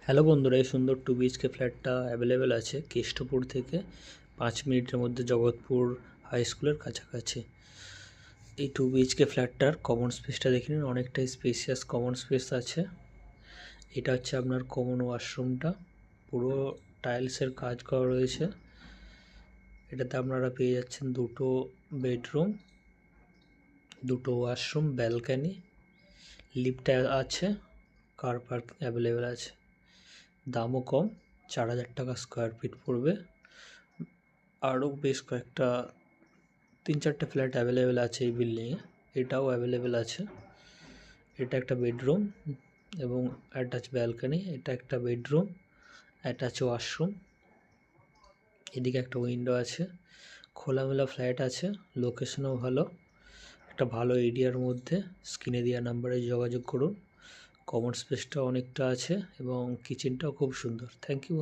Hello বন্ধুরা, এই সুন্দর 2 BHK ফ্ল্যাটটা অ্যাভেলেবেল আছে কেষ্টপুর থেকে 5 মিনিটের মধ্যে জগৎপুর হাই স্কুলের কাছাকাছি। এই 2 BHK ফ্ল্যাটটার কমন স্পেসটা দেখে নিন, অনেকটাই স্পেসিয়াস কমন স্পেস আছে। এটা হচ্ছে আপনার কমন ওয়াশরুমটা, পুরো টাইলসের কাজ করা রয়েছে। এটাতে আপনারা পেয়ে যাচ্ছেন দুটো বেডরুম, দুটো ওয়াশরুম, ব্যালকানি, লিফট আছে, কার পার্কিং অ্যাভেলেবেল আছে। দামও কম, 4,000 টাকা স্কোয়ার ফিট পড়বে। আরও বেশ কয়েকটা 3-4টে ফ্ল্যাট অ্যাভেলেবেল আছে এই বিল্ডিংয়ে, এটাও অ্যাভেলেবেল আছে। এটা একটা বেডরুম এবং অ্যাটাচ ব্যালকানি, এটা একটা বেডরুম, অ্যাটাচ ওয়াশরুম, এদিকে একটা উইন্ডো আছে। খোলামেলা ফ্ল্যাট আছে, লোকেশনও ভালো, একটা ভালো এরিয়ার মধ্যে। স্ক্রিনে দেওয়া নাম্বারে যোগাযোগ করুন। কমন স্পেসটা অনেকটা আছে এবং কিচেনটাও খুব সুন্দর। Thank you.